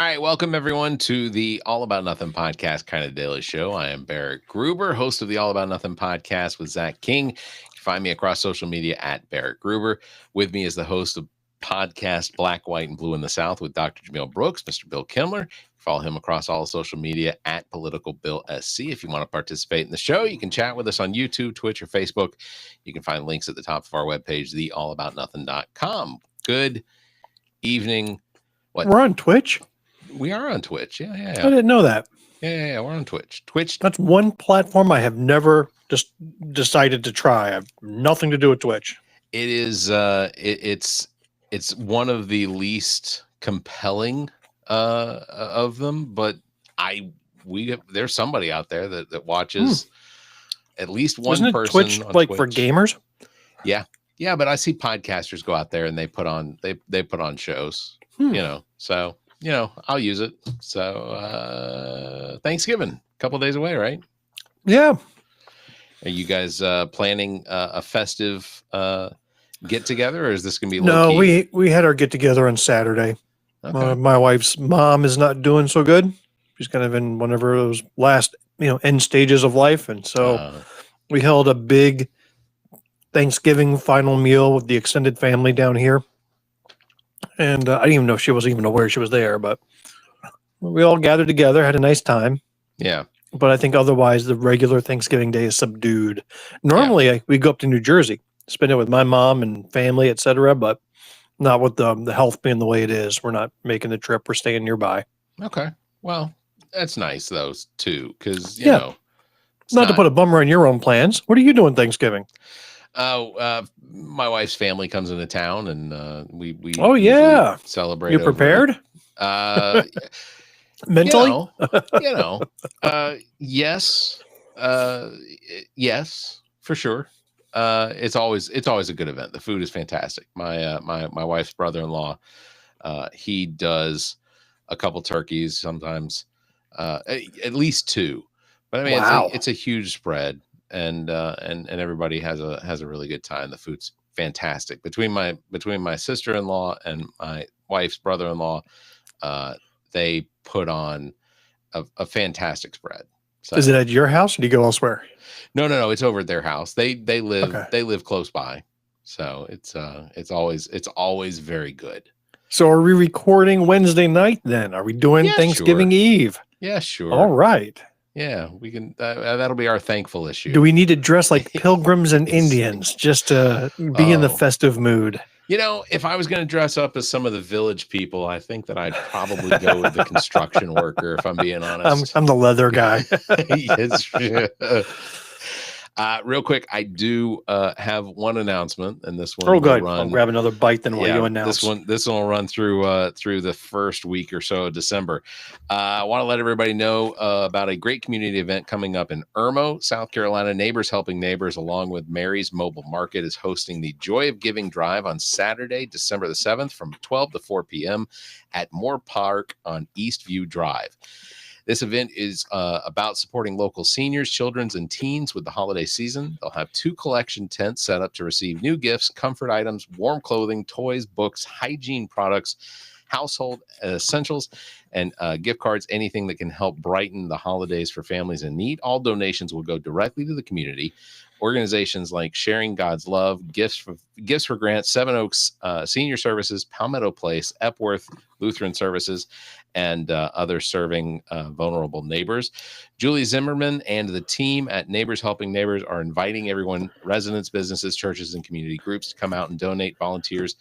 right, welcome everyone to the All About Nothing podcast, kind of daily show. I am Barrett Gruber, host of the All About Nothing podcast with Zach King. You can find me across social media at Barrett Gruber. With me is the host of podcast Black, White, and Blue in the South with Dr. Jamil Brooks, Mr. Bill Kimler. Follow him across all social media at Political Bill SC. If you want to participate in the show, you can chat with us on YouTube, Twitch, or Facebook. You can find links at the top of our webpage, theallaboutnothing.com. Good evening. What? We're on Twitch? We are on Twitch. Yeah. I didn't know that. Yeah, we're on Twitch. Twitch. That's one platform I have never just decided to try. I have nothing to do with Twitch. It is it's one of the least compelling of them, but there's somebody out there that watches at least one Isn't it person Twitch on like Twitch. for gamers? Yeah, but I see podcasters go out there and they put on shows, so I'll use it. So Thanksgiving, a couple days away, right? Yeah. Are you guys planning a festive get together, or is this gonna be low key? No, we had our get together on Saturday. Okay. My wife's mom is not doing so good. She's kind of in one of those last end stages of life, and so we held a big Thanksgiving final meal with the extended family down here. And I didn't even know if she was even aware she was there, but we all gathered together, had a nice time. Yeah. But I think otherwise the regular Thanksgiving day is subdued. Normally we go up to New Jersey, spend it with my mom and family, etc., but not with the health being the way it is. We're not making the trip. We're staying nearby. Okay. Well, that's nice though, too, because not to put a bummer on your own plans. What are you doing Thanksgiving? My wife's family comes into town, and we celebrate. You prepared? Mentally? Yes, yes, for sure. It's always a good event. The food is fantastic. My wife's brother-in-law, he does a couple turkeys, sometimes at least two. But I mean, it's a huge spread. And everybody has a really good time. The food's fantastic. Between my sister-in-law and my wife's brother-in-law, they put on a fantastic spread. So, is it at your house or do you go elsewhere? No, it's over at their house. They live close by. So it's always very good. So are we recording Wednesday night then? Are we doing Thanksgiving Eve? Yeah, sure. All right. Yeah, we can. That'll be our thankful issue. Do we need to dress like pilgrims and Indians just to be in the festive mood? If I was going to dress up as some of the village people, I think that I'd probably go with the construction worker, if I'm being honest. I'm the leather guy. Yes. Real quick, I do have one announcement, and this one. Oh, good. I'll grab another bite then while you announce. This one will run through the first week or so of December. I want to let everybody know about a great community event coming up in Irmo, South Carolina. Neighbors Helping Neighbors, along with Mary's Mobile Market, is hosting the Joy of Giving Drive on Saturday, December the 7th, from 12 to 4 p.m. at Moore Park on Eastview Drive. This event is about supporting local seniors, children, and teens with the holiday season. They'll have 2 collection tents set up to receive new gifts, comfort items, warm clothing, toys, books, hygiene products, household essentials, and gift cards, anything that can help brighten the holidays for families in need. All donations will go directly to the community. Organizations like Sharing God's Love, Gifts for Grants, Seven Oaks Senior Services, Palmetto Place, Epworth Lutheran Services, and others serving vulnerable neighbors. Julie Zimmerman and the team at Neighbors Helping Neighbors are inviting everyone, residents, businesses, churches, and community groups, to come out and donate, volunteers,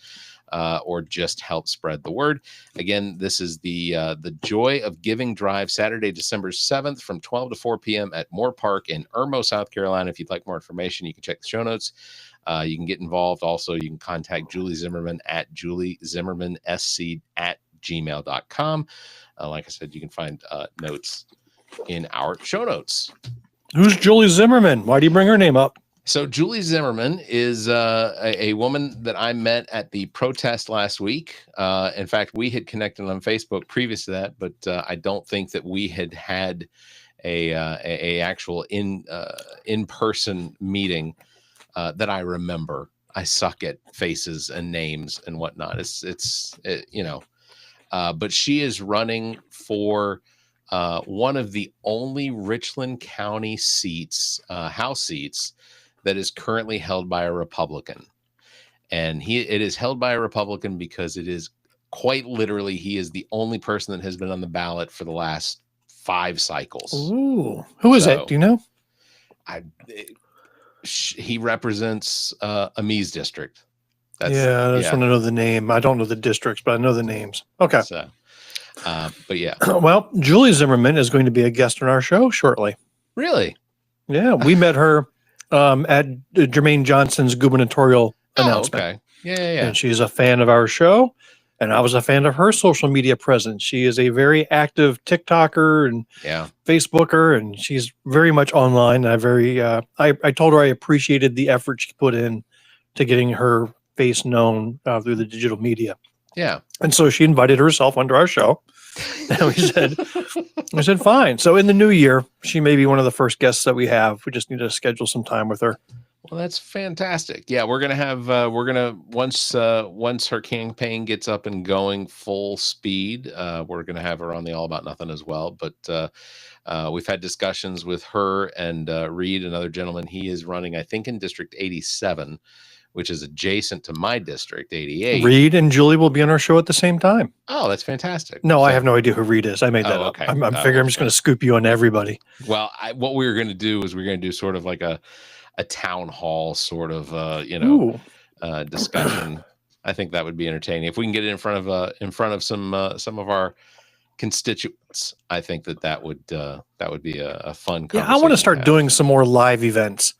or just help spread the word. Again, this is the Joy of Giving Drive, Saturday, December 7th from 12 to 4 p.m. at Moore Park in Irmo, South Carolina. If you'd like more information, you can check the show notes. You can get involved. Also, you can contact Julie Zimmerman at juliezimmermansc@gmail.com. Like I said, you can find notes in our show notes. Who's Julie Zimmerman? Why do you bring her name up? So Julie Zimmerman is a woman that I met at the protest last week. In fact, we had connected on Facebook previous to that, but I don't think that we had a actual in-person meeting that I remember. I suck at faces and names and whatnot. But she is running for one of the only Richland County seats, House seats, that is currently held by a Republican. And it is held by a Republican because it is quite literally, he is the only person that has been on the ballot for the last 5 cycles. Ooh, who is it? Do you know? He represents Amis district. I just want to know the name. I don't know the districts, but I know the names. Okay. So, but yeah. Well, Julie Zimmerman is going to be a guest on our show shortly. Really? Yeah, we met her at Jermaine Johnson's gubernatorial announcement. Okay. Yeah. And she's a fan of our show, and I was a fan of her social media presence. She is a very active TikToker and Facebooker, and she's very much online. I told her I appreciated the effort she put in to getting her face known through the digital media. Yeah. And so she invited herself onto our show. And we said, fine. So in the new year, she may be one of the first guests that we have. We just need to schedule some time with her. Well, that's fantastic. Yeah, we're gonna have once her campaign gets up and going full speed, we're gonna have her on the All About Nothing as well. But we've had discussions with her and Reed, another gentleman. He is running, I think, in District 87, which is adjacent to my district, 88. Reed and Julie will be on our show at the same time. Oh, that's fantastic. No, I have no idea who Reed is. I made that up. I'm figuring I'm just going to scoop you on everybody. Well, what we were going to do is we're going to do sort of like a town hall sort of, discussion. I think that would be entertaining. If we can get it in front of some of our constituents, I think that would be a fun conversation. Yeah, I want to start doing some more live events.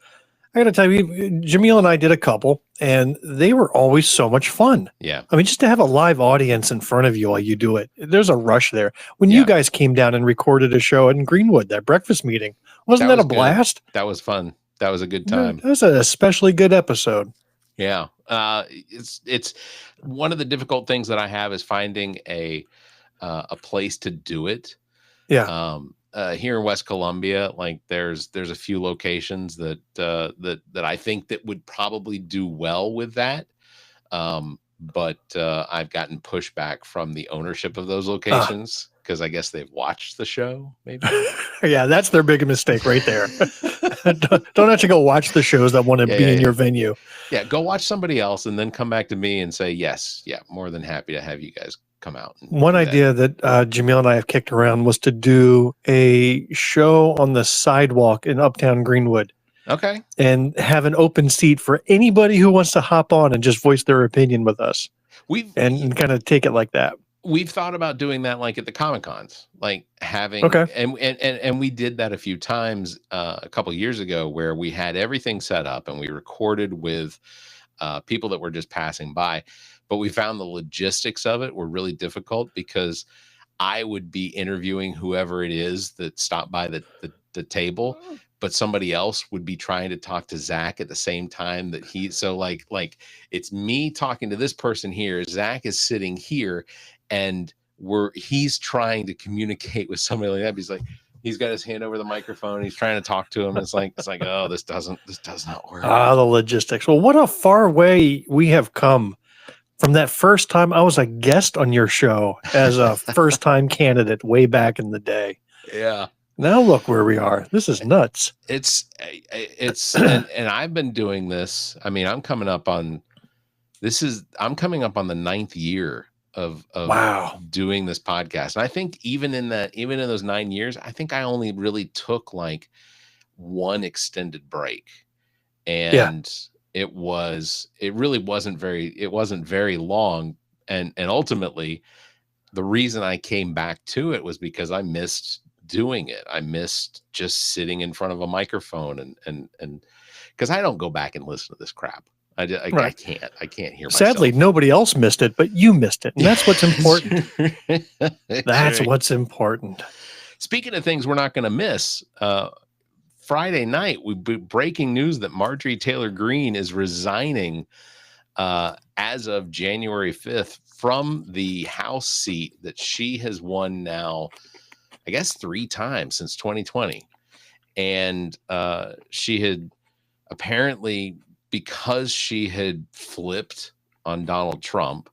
I got to tell you, Jamil and I did a couple, and they were always so much fun. Yeah. I mean, just to have a live audience in front of you while you do it, there's a rush there. When you guys came down and recorded a show in Greenwood, that breakfast meeting, wasn't that a blast? That was fun. That was a good time. That was an especially good episode. Yeah. It's one of the difficult things that I have is finding a place to do it. Yeah. Here in West Columbia, like there's a few locations that I think that would probably do well with that. But I've gotten pushback from the ownership of those locations because I guess they've watched the show, maybe. Yeah, that's their big mistake right there. Don't actually go watch the shows that want to be in your venue. Yeah, go watch somebody else and then come back to me and say, yes, more than happy to have you guys come out. One idea that Jamil and I have kicked around was to do a show on the sidewalk in Uptown Greenwood. Okay. And have an open seat for anybody who wants to hop on and just voice their opinion with us. And kind of take it like that. We've thought about doing that like at the Comic-Cons, like having and we did that a few times a couple of years ago where we had everything set up and we recorded with people that were just passing by. But we found the logistics of it were really difficult because I would be interviewing whoever it is that stopped by the table, but somebody else would be trying to talk to Zach at the same time that so like it's me talking to this person here. Zach is sitting here and he's trying to communicate with somebody like that. He's got his hand over the microphone. He's trying to talk to him. It's like, oh, this does not work. The logistics. Well, what a far way we have come from that first time I was a guest on your show as a first-time candidate way back in the day. Yeah. Now look where we are. This is nuts. It's and I've been doing this. I mean, I'm coming up on the 9th year of doing this podcast. And I think even in those 9 years, I think I only really took like one extended break. And it really wasn't very long. And ultimately the reason I came back to it was because I missed doing it. I missed just sitting in front of a microphone and because I don't go back and listen to this crap. I can't hear myself. Sadly, nobody else missed it, but you missed it. And that's what's important. That's what's important. Speaking of things we're not going to miss, Friday night, breaking news that Marjorie Taylor Greene is resigning as of January 5th from the House seat that she has won now, I guess 3 times since 2020. And she had apparently, because she had flipped on Donald Trump,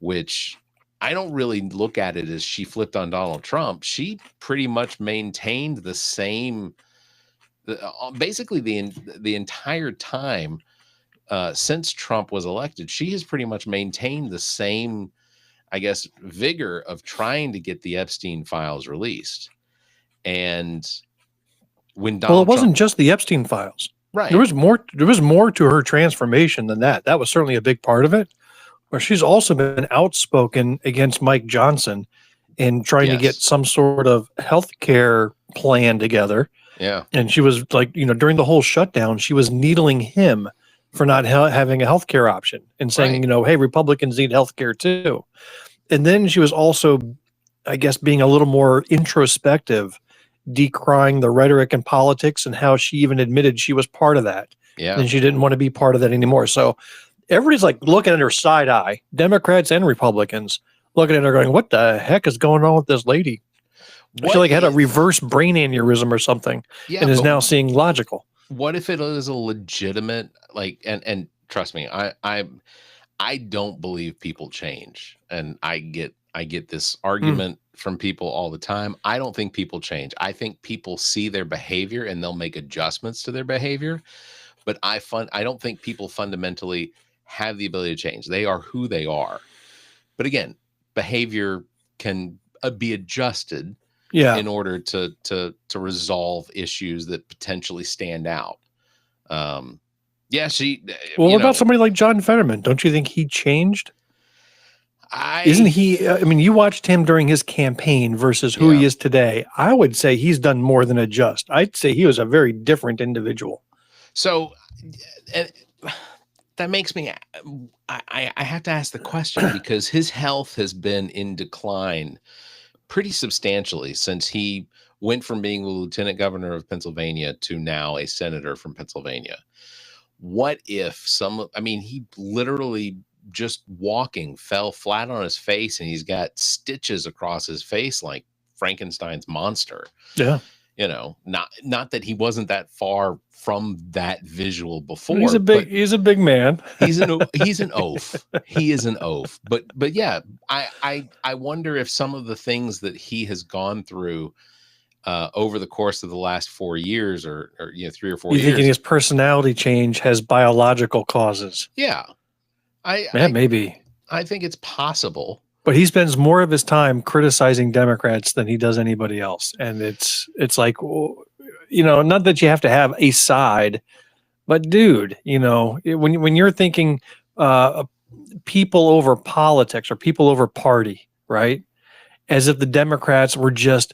which I don't really look at it as she flipped on Donald Trump. She pretty much maintained the same, basically the entire time since Trump was elected. She has pretty much maintained the same, I guess, vigor of trying to get the Epstein files released. And when Donald it wasn't Trump, just the Epstein files. right? There was more. There was more to her transformation than that. That was certainly a big part of it. But she's also been outspoken against Mike Johnson in trying to get Yes. some sort of health care plan together. Yeah. And she was like, during the whole shutdown, she was needling him for not having a health care option and saying, Right. hey, Republicans need health care too. And then she was also, I guess, being a little more introspective, decrying the rhetoric and politics and how she even admitted she was part of that. Yeah. And she didn't want to be part of that anymore. So everybody's like looking at her side eye, Democrats and Republicans looking at her going, what the heck is going on with this lady? She like had a reverse brain aneurysm or something, and is now seeing logical. What if it is a legitimate, like, and trust me, I don't believe people change. And I get this argument from people all the time. I don't think people change. I think people see their behavior and they'll make adjustments to their behavior. But I don't think people fundamentally have the ability to change. They are who they are. But again, behavior can be adjusted in order to resolve issues that potentially stand out. She. Well, what about somebody like John Fetterman? Don't you think he changed? Isn't he? I mean, you watched him during his campaign versus who he is today. I would say he's done more than adjust. I'd say he was a very different individual. So that makes me, I have to ask the question because his health has been in decline pretty substantially since he went from being the lieutenant governor of Pennsylvania to now a senator from Pennsylvania. What if he literally just walking fell flat on his face and he's got stitches across his face like Frankenstein's monster. Yeah. Not that he wasn't that far from that visual before. He's a big man. he's an oaf. He is an oaf. But yeah, I wonder if some of the things that he has gone through over the course of the last 4 years or 3 or 4 years. You think his personality change has biological causes? Yeah. Maybe. I think it's possible. But he spends more of his time criticizing Democrats than he does anybody else. And it's like, not that you have to have a side, but dude, when you're thinking people over politics or people over party, right? As if the Democrats were just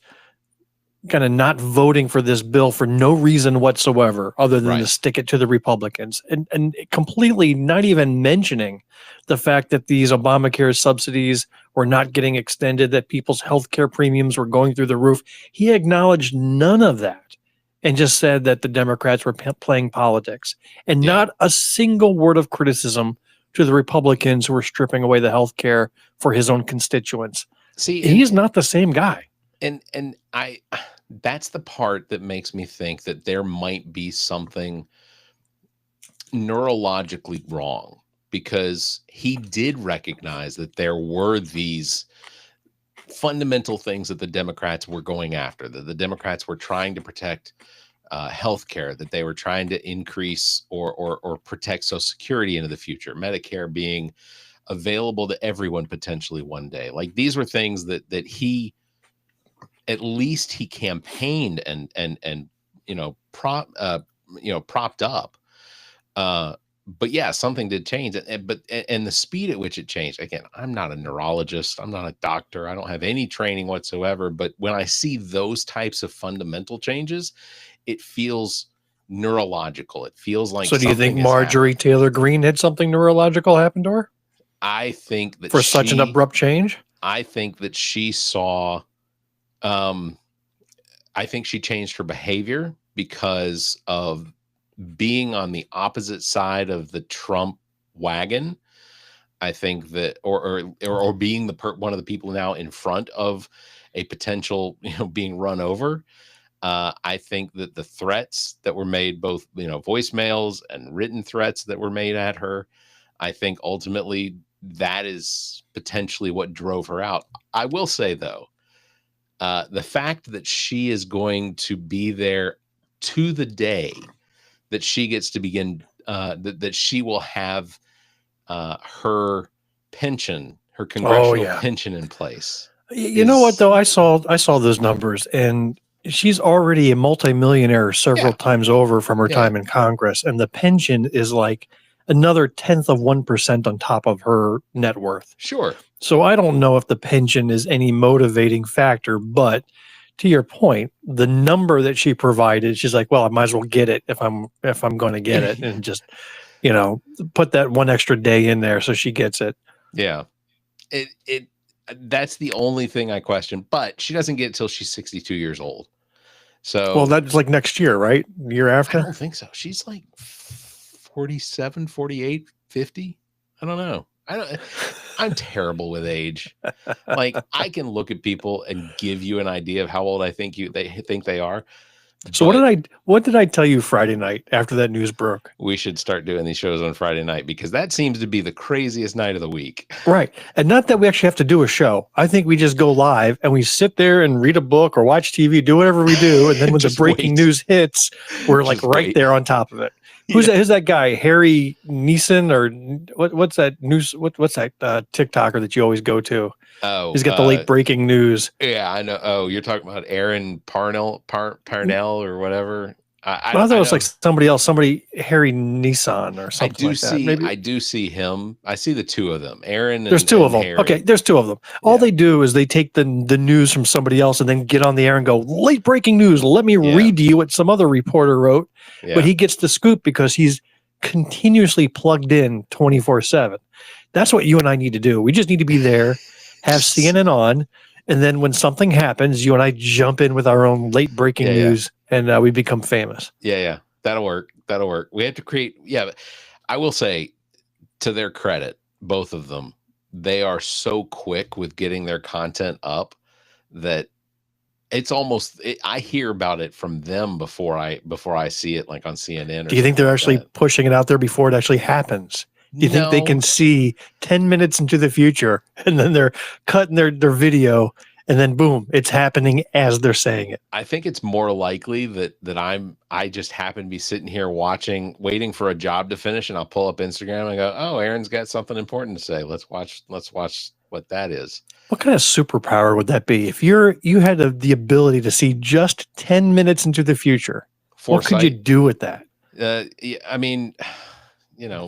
kind of not voting for this bill for no reason whatsoever other than to stick it to the Republicans and completely not even mentioning the fact that these Obamacare subsidies were not getting extended, that people's health care premiums were going through the roof. He acknowledged none of that and just said that the Democrats were playing politics and not a single word of criticism to the Republicans who were stripping away the health care for his own constituents. See, he's not the same guy. And that's the part that makes me think that there might be something neurologically wrong, because he did recognize that there were these fundamental things that the Democrats were going after, that the Democrats were trying to protect healthcare, that they were trying to increase or protect Social Security into the future, Medicare being available to everyone potentially one day. Like, these were things that he, at least he campaigned and propped up. But yeah, something did change. And the speed at which it changed, again, I'm not a neurologist, I'm not a doctor, I don't have any training whatsoever. But when I see those types of fundamental changes, it feels neurological. It feels like. So do you think Marjorie Taylor Greene had something neurological happen to her? I think that for such an abrupt change. I think that she saw. I think she changed her behavior because of being on the opposite side of the Trump wagon. I think that, or being one of the people now in front of a potential, being run over. I think that the threats that were made, both, voicemails and written threats that were made at her, I think ultimately that is potentially what drove her out. I will say, though, the fact that she is going to be there to the day that she gets to begin, that she will have her pension, her congressional pension in place. You know what, though? I saw those numbers, and she's already a multimillionaire several times over from her time in Congress, and the pension is like another 1/10% on top of her net worth. Sure. So I don't know if the pension is any motivating factor, but to your point, the number that she provided, she's like, well, I might as well get it if I'm going to get it, and just, you know, put that one extra day in there so she gets it. Yeah. That's the only thing I question, but she doesn't get it till she's 62 years old. So, well, that's like next year, right? Year after? I don't think so. She's like 47, 48, 50. I don't know. I'm terrible with age. Like, I can look at people and give you an idea of how old they think they are. So what did I tell you Friday night after that news broke? We should start doing these shows on Friday night, because that seems to be the craziest night of the week. Right. And not that we actually have to do a show. I think we just go live and we sit there and read a book or watch TV, do whatever we do. And then when the breaking news hits, we're like right there on top of it. Who's that guy? Harry Neeson, or what's that news? What's that TikToker that you always go to? Oh, he's got the late breaking news. Yeah, I know. Oh, you're talking about Aaron Parnell or whatever. I thought it was like somebody else, Harry Neeson or something like that. Maybe. I do see him. I see the two of them. Aaron. There's two of them. Harry. Okay, there's two of them. All they do is they take the news from somebody else and then get on the air and go, late breaking news. Let me read to you what some other reporter wrote. Yeah. But he gets the scoop because he's continuously plugged in 24/7. That's what you and I need to do. We just need to be there, have CNN on, and then when something happens, you and I jump in with our own late breaking news, and we become famous. Yeah. That'll work. We have to create. Yeah, but I will say, to their credit, both of them, they are so quick with getting their content up that it's almost, I hear about it from them before I see it, like on CNN. Do you think they're actually pushing it out there before it actually happens? Do you think they can see 10 minutes into the future, and then they're cutting their video, and then boom, it's happening as they're saying it? I think it's more likely that I just happen to be sitting here waiting for a job to finish, and I'll pull up Instagram and go, oh, Aaron's got something important to say. Let's watch what that is. What kind of superpower would that be? If you had the ability to see just 10 minutes into the future, what could you do with that? I mean,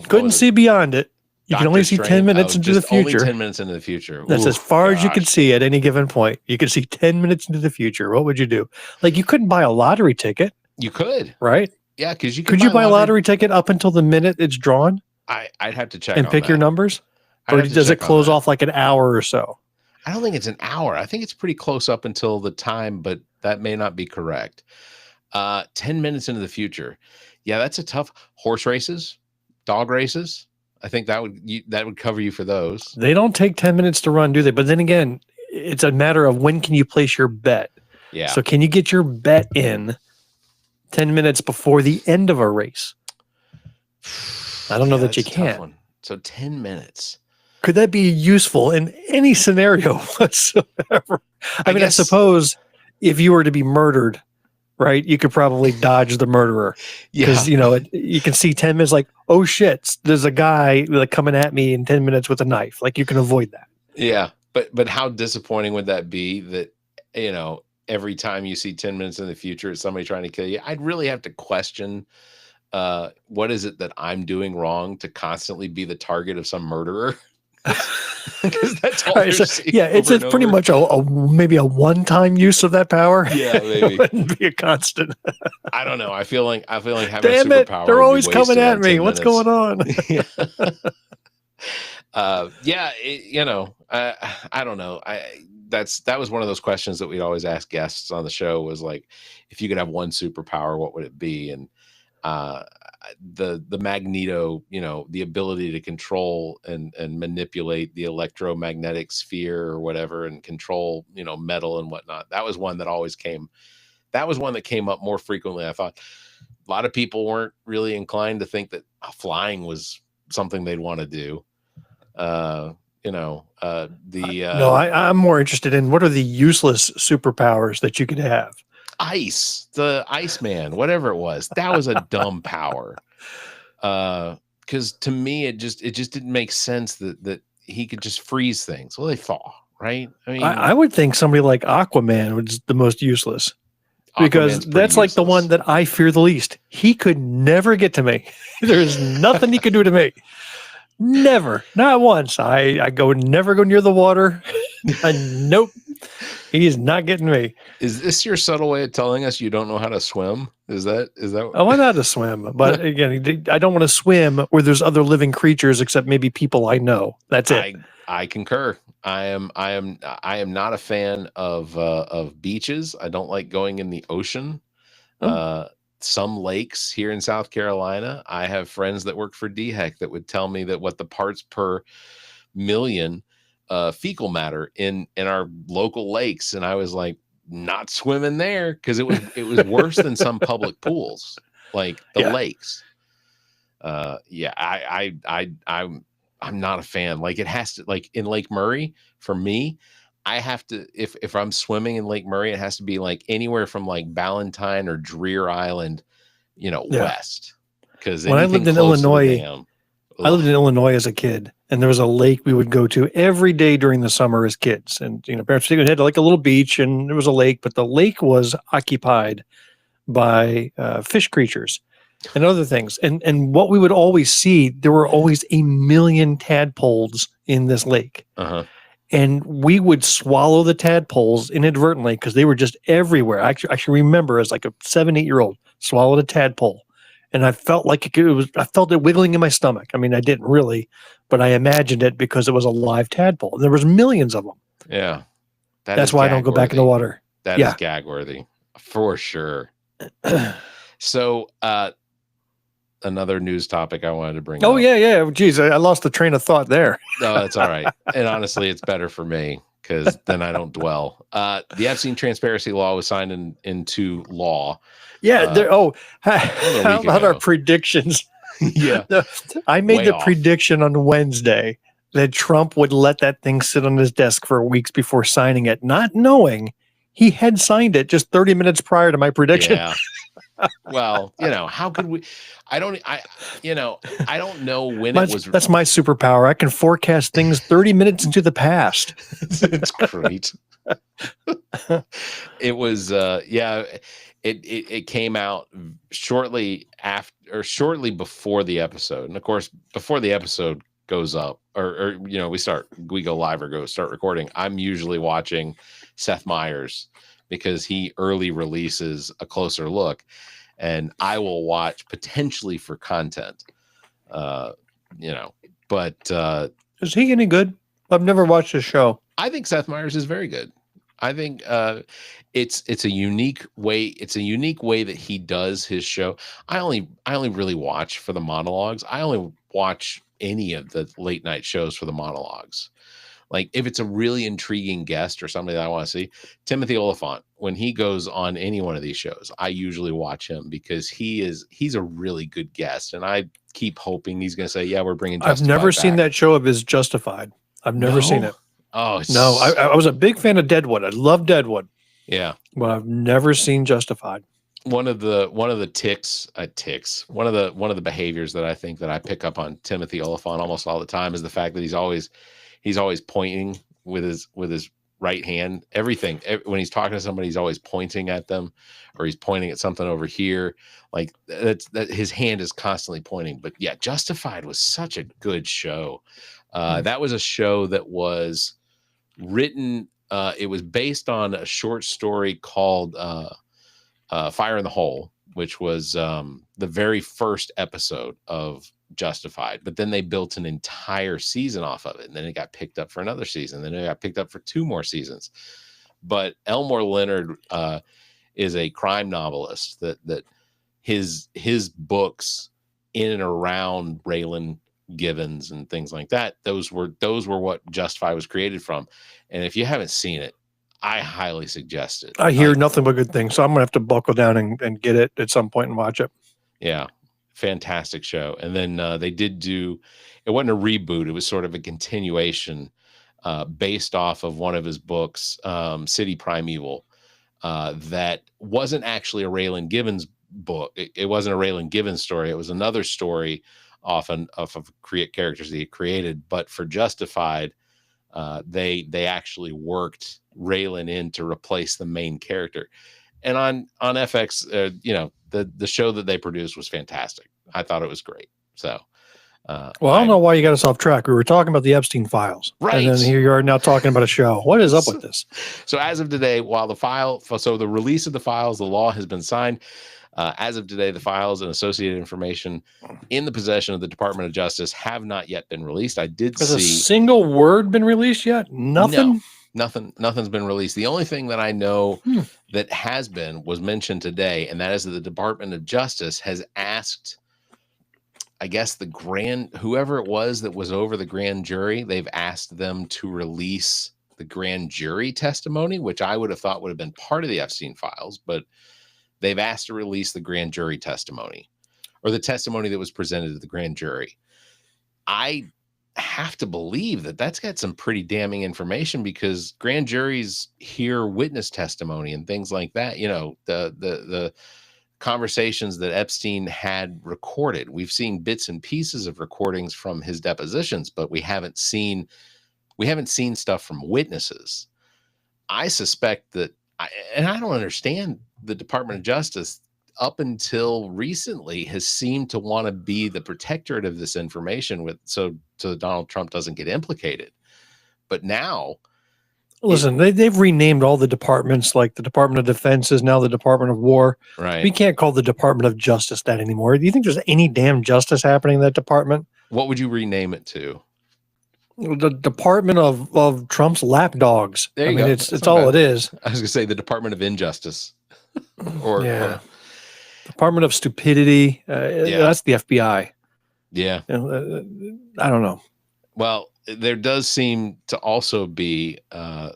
couldn't see beyond it. You can only see 10 minutes into the future. Only 10 minutes into the future. That's as far as you can see at any given point. You can see 10 minutes into the future. What would you do? Like, you couldn't buy a lottery ticket. You could. Right? Yeah, because could you buy a lottery ticket up until the minute it's drawn? I'd have to check and pick your numbers? Or does it close off like an hour or so? I don't think it's an hour. I think it's pretty close up until the time, but that may not be correct. 10 minutes into the future. Yeah, that's a tough. Horse races, dog races. I think that would cover you for those. They don't take 10 minutes to run, do they? But then again, it's a matter of when can you place your bet. Yeah. So can you get your bet in 10 minutes before the end of a race? I don't know that you can. So 10 minutes. Could that be useful in any scenario whatsoever? I mean, I suppose if you were to be murdered, right, you could probably dodge the murderer. Because, you can see 10 minutes like, oh, shit, there's a guy like coming at me in 10 minutes with a knife. Like, you can avoid that. Yeah. But how disappointing would that be that, every time you see 10 minutes in the future, it's somebody trying to kill you? I'd really have to question what is it that I'm doing wrong to constantly be the target of some murderer? Because that's all it's pretty much maybe a one-time use of that power. Yeah, maybe it wouldn't be a constant. I don't know. I feel like having damn a superpower. They're always coming at me. What's going on? I don't know. That was one of those questions that we'd always ask guests on the show, was like, if you could have one superpower, what would it be? And the Magneto, the ability to control and manipulate the electromagnetic sphere or whatever, and control, metal and whatnot. That was one that came up more frequently. I thought a lot of people weren't really inclined to think that flying was something they'd want to do. No, I'm more interested in what are the useless superpowers that you could have. The Iceman, whatever it was, that was a dumb power. Because to me, it just didn't make sense that he could just freeze things. Well, they thaw, right? I mean, I would think somebody like Aquaman was the most useless. Because Aquaman's that's like the one that I fear the least. He could never get to me. There's nothing he could do to me. Never, not once. I never go near the water. Nope, he is not getting me. Is this your subtle way of telling us you don't know how to swim? Is that? Oh, I know how to swim, but again, I don't want to swim where there's other living creatures except maybe people I know. That's it. I concur. I am not a fan of beaches. I don't like going in the ocean. Some lakes here in South Carolina, I have friends that work for DHEC that would tell me that what the parts per million fecal matter in our local lakes, and I was like, not swimming there, because it was worse than some public pools, like the lakes. I'm not a fan. Like, it has to, like in Lake Murray, for me, I have to, if I'm swimming in Lake Murray, it has to be like anywhere from like Ballantyne or Dreer Island, west. Because when I lived in Illinois, I lived in Illinois as a kid, and there was a lake we would go to every day during the summer as kids. And parents had like a little beach, and there was a lake, but the lake was occupied by fish creatures and other things. And what we would always see, there were always a million tadpoles in this lake. And we would swallow the tadpoles inadvertently because they were just everywhere. I actually remember as like a 7-8-year-old swallowed a tadpole, and I felt like I felt it wiggling in my stomach. I mean, I didn't really, but I imagined it because it was a live tadpole. And there was millions of them. Yeah, that's why I don't go back in the water. That is gag worthy for sure. So, another news topic I wanted to bring up. Yeah. Geez, I lost the train of thought there. No, that's all right. And honestly, it's better for me because then I don't dwell. The Epstein transparency law was signed into law. Yeah. How about our predictions? Yeah. I made the prediction on Wednesday that Trump would let that thing sit on his desk for weeks before signing it, not knowing he had signed it just 30 minutes prior to my prediction. Yeah. Well, how could we? I don't know when it was. That's my superpower. I can forecast things 30 minutes into the past. It's great. It was, it came out shortly after or shortly before the episode. And of course, before the episode goes up or we go live or start recording, I'm usually watching Seth Meyers because he early releases a closer look, and I will watch potentially for content, but is he any good? I've never watched his show. I think Seth Meyers is very good. I think it's a unique way. It's a unique way that he does his show. I only really watch for the monologues. I only watch any of the late night shows for the monologues. Like if it's a really intriguing guest or somebody that I want to see, Timothy Oliphant, when he goes on any one of these shows, I usually watch him because he's a really good guest. And I keep hoping he's going to say, yeah, we're bringing Justified I've never back. seen that show of his Justified. I've never seen it. Oh, no, I was a big fan of Deadwood. I love Deadwood. Yeah. But I've never seen Justified. One of the one of the behaviors that I think that I pick up on Timothy Oliphant almost all the time is the fact that he's always pointing with his right hand. Everything when he's talking to somebody, he's always pointing at them, or he's pointing at something over here. Like that his hand is constantly pointing. But yeah, Justified was such a good show. That was a show that was written. It was based on a short story called Fire in the Hole, which was the very first episode of Justified, but then they built an entire season off of it, and then it got picked up for another season, then it got picked up for 2 more seasons. But Elmore Leonard is a crime novelist that his books in and around Raylan Givens and things like that, those were what Justified was created from. And if you haven't seen it, I highly suggest it. I hear nothing but good things, so I'm gonna have to buckle down and get it at some point and watch it. Yeah, fantastic show. And then they did do, it wasn't a reboot, it was sort of a continuation based off of one of his books, City Primeval, that wasn't actually a Raylan Givens book. It wasn't a Raylan Givens story. It was another story off of characters that he created. But for Justified, they actually worked Raylan in to replace the main character. And on FX, the show that they produced was fantastic. I thought it was great. So, well, I don't know why you got us off track. We were talking about the Epstein files, right? And then here you are now talking about a show. What is up with this? So as of today, while the release of the files, the law has been signed. As of today, the files and associated information in the possession of the Department of Justice have not yet been released. Has a single word been released yet? Nothing? No, nothing's been released. The only thing that I know that was mentioned today, and that is that the Department of Justice has asked, I guess, whoever it was that was over the grand jury, they've asked them to release the grand jury testimony, which I would have thought would have been part of the Epstein files, but they've asked to release the grand jury testimony, or the testimony that was presented to the grand jury. I have to believe that that's got some pretty damning information, because grand juries hear witness testimony and things like that. The conversations that Epstein had recorded. We've seen bits and pieces of recordings from his depositions, but we haven't seen stuff from witnesses. I suspect that, and I don't understand, the Department of Justice up until recently has seemed to want to be the protectorate of this information so Donald Trump doesn't get implicated. But now, listen, they've renamed all the departments, like the Department of Defense is now the Department of War. Right. We can't call the Department of Justice that anymore. Do you think there's any damn justice happening in that department? What would you rename it to? The Department of Trump's lapdogs. There you go. It's all it is. I was going to say the Department of Injustice. Department of Stupidity. That's the FBI. Yeah. I don't know. Well, there does seem to also be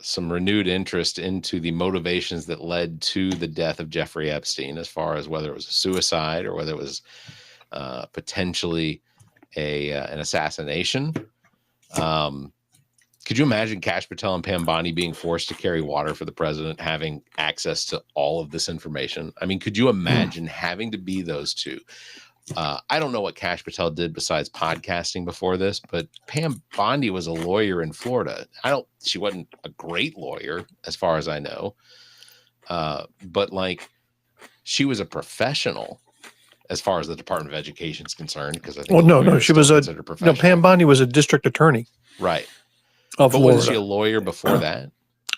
some renewed interest into the motivations that led to the death of Jeffrey Epstein, as far as whether it was a suicide or whether it was potentially an assassination. Could you imagine Kash Patel and Pam Bondi being forced to carry water for the president, having access to all of this information? I mean, could you imagine having to be those two? I don't know what Kash Patel did besides podcasting before this, but Pam Bondi was a lawyer in Florida. She wasn't a great lawyer as far as I know. But like, she was a professional as far as the Department of Education is concerned. Because I think she was Pam Bondi was a district attorney. Right. But wasn't she a lawyer before that?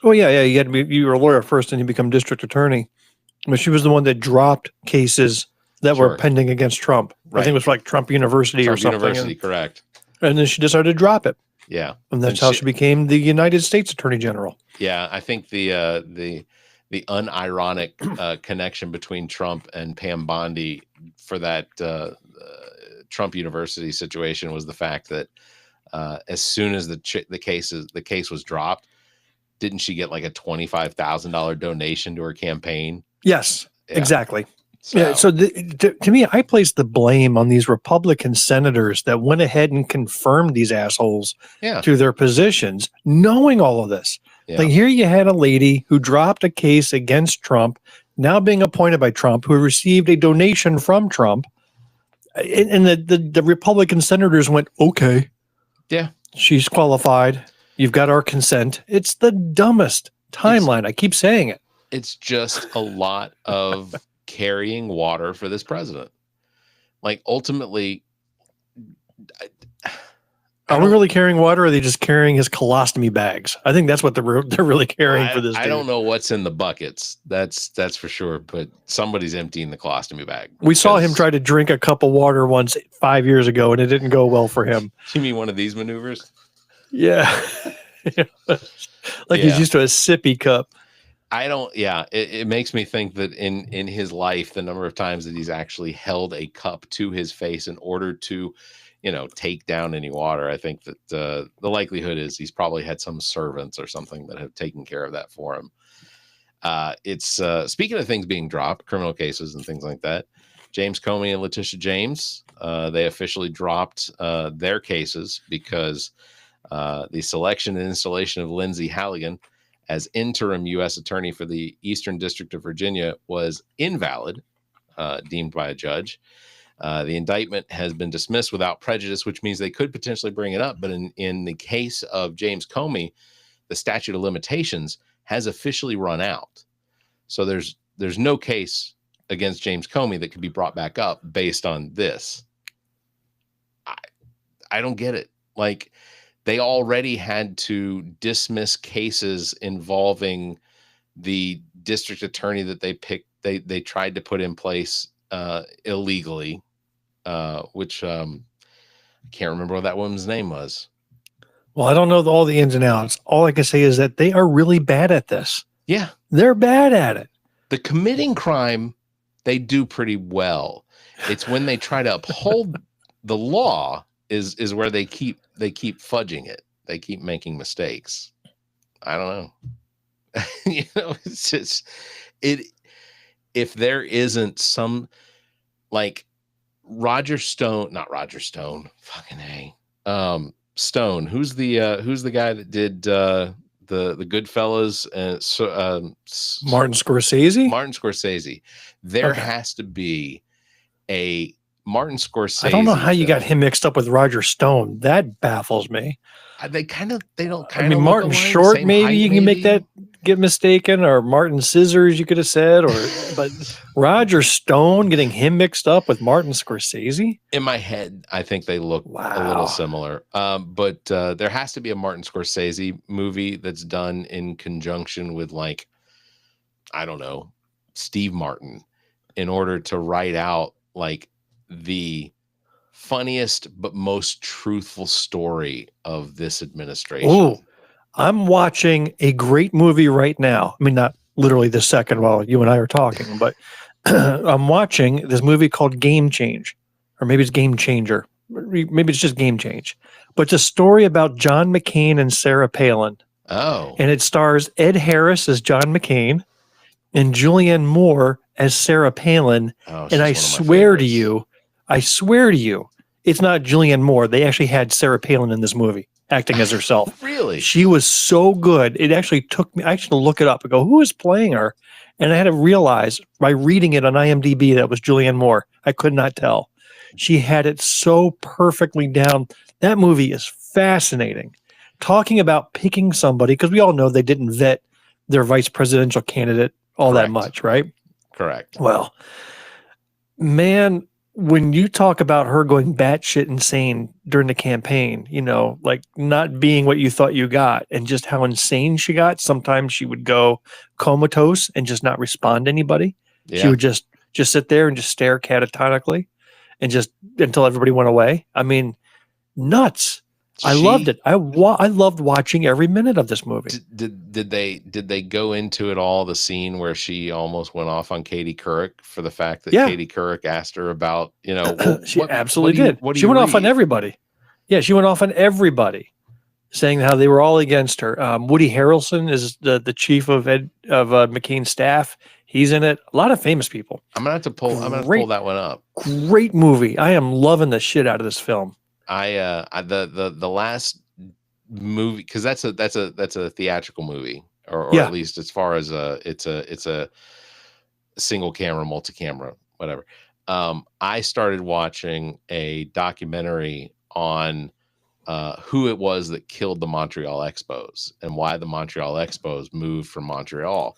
Oh yeah. You were a lawyer first, and you become district attorney. But she was the one that dropped cases that were pending against Trump. Right. I think it was like Trump University or something. University, correct. And then she decided to drop it. Yeah. And that's how she became the United States Attorney General. Yeah, I think the unironic connection between Trump and Pam Bondi for that Trump University situation was the fact that as soon as the case was dropped, didn't she get like a $25,000 donation to her campaign? Yes, exactly. So to me, I place the blame on these Republican senators that went ahead and confirmed these assholes to their positions, knowing all of this. Yeah. Like, here you had a lady who dropped a case against Trump, now being appointed by Trump, who received a donation from Trump. And the Republican senators went, okay. Yeah. She's qualified. You've got our consent. It's the dumbest timeline. I keep saying it. It's just a lot of carrying water for this president. Like, ultimately, are we really carrying water, or are they just carrying his colostomy bags? I think that's what they're really carrying for this. I don't know what's in the buckets. That's for sure. But somebody's emptying the colostomy bag. We saw him try to drink a cup of water once 5 years ago, and it didn't go well for him. You mean one of these maneuvers? Yeah. He's used to a sippy cup. It makes me think that in his life, the number of times that he's actually held a cup to his face in order to, take down any water, I think that the likelihood is he's probably had some servants or something that have taken care of that for him. It's speaking of things being dropped, criminal cases and things like that. James Comey and Letitia James, they officially dropped their cases because the selection and installation of Lindsay Halligan as interim U.S. attorney for the Eastern District of Virginia was invalid, deemed by a judge. The indictment has been dismissed without prejudice, which means they could potentially bring it up. But in the case of James Comey, the statute of limitations has officially run out. So there's no case against James Comey that could be brought back up based on this. I don't get it. Like, they already had to dismiss cases involving the district attorney that they picked. They tried to put in place illegally, which I can't remember what that woman's name was. Well, I don't know all the ins and outs. All I can say is that they are really bad at this. Yeah. They're bad at it. The committing crime, they do pretty well. It's when they try to uphold the law is where they keep fudging it. They keep making mistakes. I don't know. It's just if there isn't some, like, not Roger Stone, fucking A. Stone, who's the guy that did the Goodfellas and Martin Scorsese? Martin Scorsese. There has to be a Martin Scorsese. I don't know how you got him mixed up with Roger Stone. That baffles me. They don't. I mean, Martin Short, maybe you can make that get mistaken, or Martin Scissors, you could have said, but Roger Stone, getting him mixed up with Martin Scorsese. In my head, I think they look a little similar. But there has to be a Martin Scorsese movie that's done in conjunction with, like, I don't know, Steve Martin, in order to write out, like, the funniest but most truthful story of this administration. Oh, I'm watching a great movie right now. I mean, not literally this second while you and I are talking, but I'm watching this movie called Game Change, or maybe it's Game Changer. Maybe it's just Game Change, but it's a story about John McCain and Sarah Palin. Oh, and it stars Ed Harris as John McCain and Julianne Moore as Sarah Palin. Oh, and I swear to you, it's not Julianne Moore. They actually had Sarah Palin in this movie acting as herself. Really? She was so good. It actually took me, I actually look it up and go, who is playing her? And I had to realize by reading it on IMDb that it was Julianne Moore. I could not tell. She had it so perfectly down. That movie is fascinating. Talking about picking somebody, because we all know they didn't vet their vice presidential candidate all that much, right? Correct. Well, man, when you talk about her going batshit insane during the campaign, you know, like not being what you thought you got, and just how insane she got. Sometimes she would go comatose and just not respond to anybody. Yeah. She would just sit there and just stare catatonically, and just until everybody went away. I mean, nuts. I loved it. I loved watching every minute of this movie. Did they go into it all, the scene where she almost went off on Katie Couric for the fact that Katie Couric asked her about, you know, she absolutely did. She went off on everybody. Yeah, she went off on everybody, saying how they were all against her. Woody Harrelson is the chief of McCain's staff. He's in it. A lot of famous people. I'm gonna have to pull that one up. Great movie. I am loving the shit out of this film. The last movie, because that's a theatrical movie, or at least as far as it's a single camera, multi-camera, whatever. I started watching a documentary on who it was that killed the Montreal Expos and why the Montreal Expos moved from Montreal,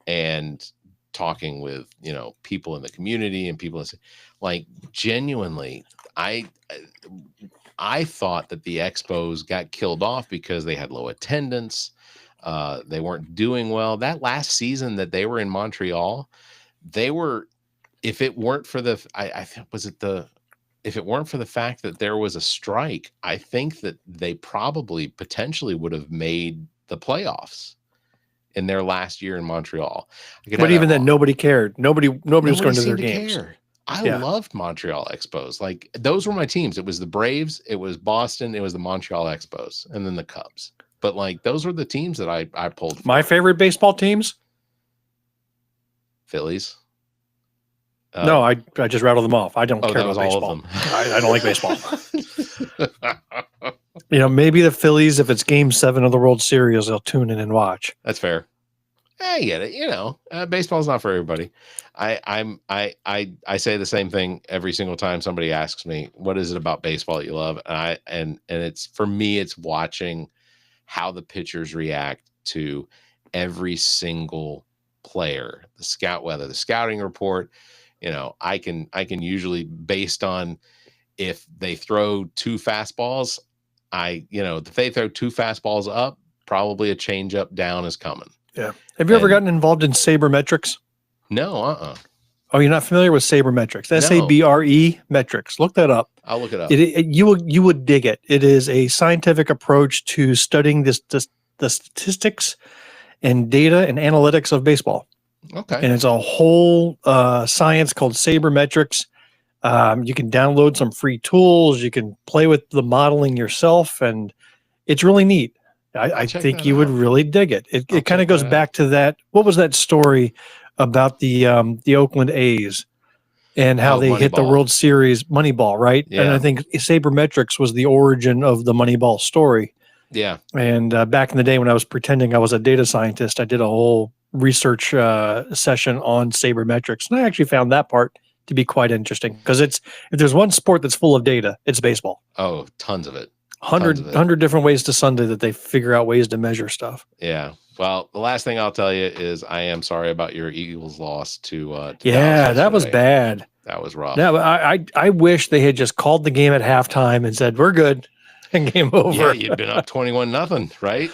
and talking with, you know, people in the community and people like, genuinely, I thought that the Expos got killed off because they had low attendance. They weren't doing well. That last season that they were in Montreal, they were, if it weren't for the, if it weren't for the fact that there was a strike, I think that they probably potentially would have made the playoffs in their last year in Montreal. But even then, nobody cared. Nobody was going to their games. I loved Montreal Expos. Like, those were my teams. It was the Braves, it was Boston, it was the Montreal Expos, and then the Cubs. But like, those were the teams that I pulled for. My favorite baseball teams? Phillies. No, I just rattled them off. I don't care about baseball. All of them. I don't like baseball. Maybe the Phillies, if it's Game 7 of the World Series, they'll tune in and watch. That's fair. I get it. Baseball's not for everybody. I say the same thing every single time somebody asks me, what is it about baseball that you love? And it's, for me, it's watching how the pitchers react to every single player, the scouting report. I can usually, based on if they throw 2 fastballs, if they throw 2 fastballs up, probably a changeup down is coming. Yeah. Have you ever gotten involved in sabermetrics? No. Oh, you're not familiar with sabermetrics? SABRE metrics. Look that up. I'll look it up. You would dig it. It is a scientific approach to studying the statistics and data and analytics of baseball. Okay. And it's a whole science called sabermetrics. You can download some free tools. You can play with the modeling yourself, and it's really neat. I think you would really dig it. It kind of goes back to that. What was that story about the Oakland A's and how they hit the World Series? Moneyball, right? Yeah. And I think sabermetrics was the origin of the Moneyball story. Yeah. And back in the day when I was pretending I was a data scientist, I did a whole research session on sabermetrics. And I actually found that part to be quite interesting, because if there's one sport that's full of data, it's baseball. Oh, tons of it. 100 different ways to Sunday that they figure out ways to measure stuff. Yeah. Well, the last thing I'll tell you is I am sorry about your Eagles loss to yeah, that was bad. That was rough. Yeah, I wish they had just called the game at halftime and said, we're good, and game over. Yeah, you'd been up 21-0, right?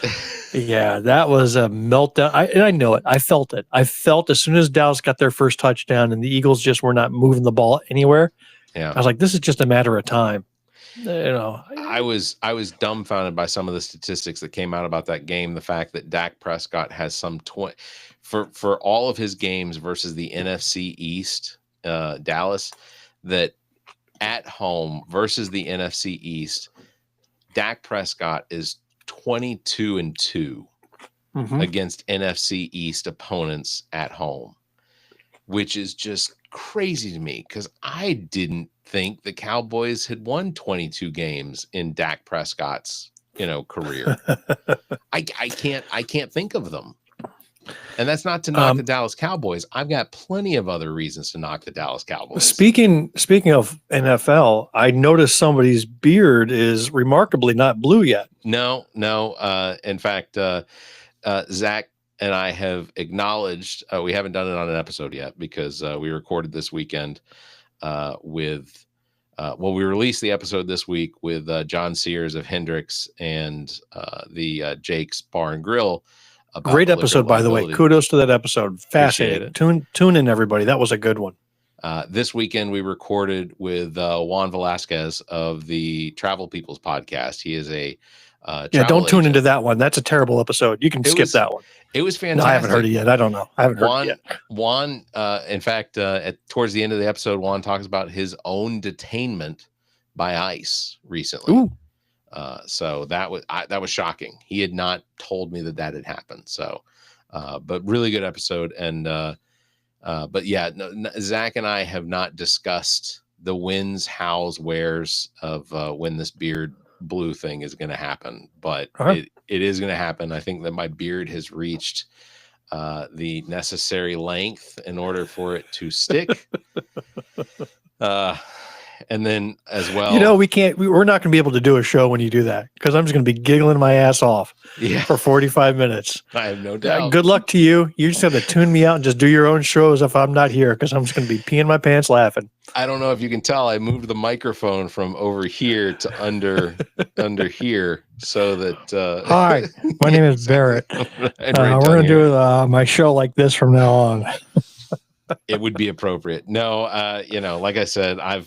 Yeah, that was a meltdown. I know it. I felt it. I felt as soon as Dallas got their first touchdown and the Eagles just were not moving the ball anywhere. Yeah. I was like, this is just a matter of time. I was dumbfounded by some of the statistics that came out about that game. The fact that Dak Prescott has some for all of his games versus the NFC East, Dallas, that at home versus the NFC East, Dak Prescott is 22-2 against NFC East opponents at home, which is just crazy to me, because I didn't think the Cowboys had won 22 games in Dak Prescott's career. I can't think of them. And that's not to knock the Dallas Cowboys. I've got plenty of other reasons to knock the Dallas Cowboys. Speaking of NFL, I noticed somebody's beard is remarkably not blue yet. No. In fact, Zach and I have acknowledged, we haven't done it on an episode yet, because we recorded this weekend we released the episode this week with John Sears of Hendricks and the Jake's Bar and Grill. Great episode, by the way. Kudos to that episode. Fascinating. Tune in, everybody. That was a good one. This weekend we recorded with Juan Velasquez of the Travel People's podcast. He is a don't tune into that one. That's a terrible episode. You can skip that one. It was fantastic. No, I haven't heard it yet. I don't know. I haven't heard it yet. Juan, in fact, towards the end of the episode, Juan talks about his own detainment by ICE recently. Ooh. So that was shocking. He had not told me that had happened. So, but really good episode. And, but yeah, Zach and I have not discussed the wins, hows, wheres of when this beard blue thing is going to happen, but it is going to happen. I think that my beard has reached the necessary length in order for it to stick. And then as well, we're not going to be able to do a show when you do that, because I'm just going to be giggling my ass off for 45 minutes. I have no doubt. Good luck to you. You just have to tune me out and just do your own shows if I'm not here, because I'm just going to be peeing my pants laughing. I don't know if you can tell, I moved the microphone from over here to under here, so that hi, my name is Barrett. We're going to do my show like this from now on. It would be appropriate. No, like I said, I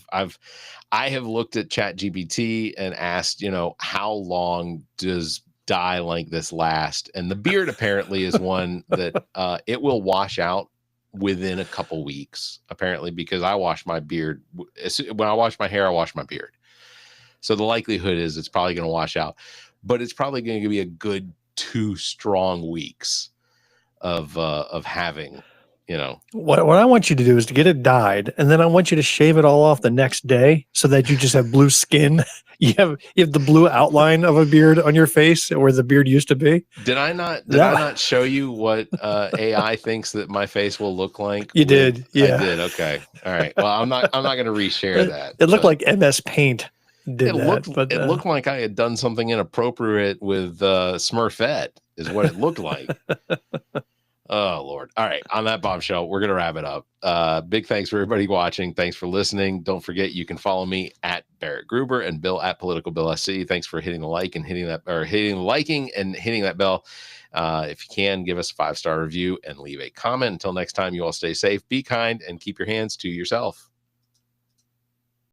have looked at ChatGPT and asked, how long does dye like this last? And the beard apparently is one that it will wash out within a couple weeks, apparently, because I wash my beard. When I wash my hair, I wash my beard. So the likelihood is it's probably going to wash out, but it's probably going to be a good 2 strong weeks of having What I want you to do is to get it dyed, and then I want you to shave it all off the next day so that you just have blue skin. You have the blue outline of a beard on your face where the beard used to be. Did I not show you what AI thinks that my face will look like? You did. Yeah. I did. Okay. All right. Well, I'm not going to reshare that. It looked like MS Paint did that. It looked like I had done something inappropriate with Smurfette is what it looked like. Oh, Lord. All right. On that bombshell, we're going to wrap it up. Big thanks for everybody watching. Thanks for listening. Don't forget, you can follow me at Barrett Gruber and Bill at Political Bill SC. Thanks for hitting the like and hitting liking and hitting that bell. If you can, give us a 5-star review and leave a comment. Until next time, you all stay safe, be kind, and keep your hands to yourself.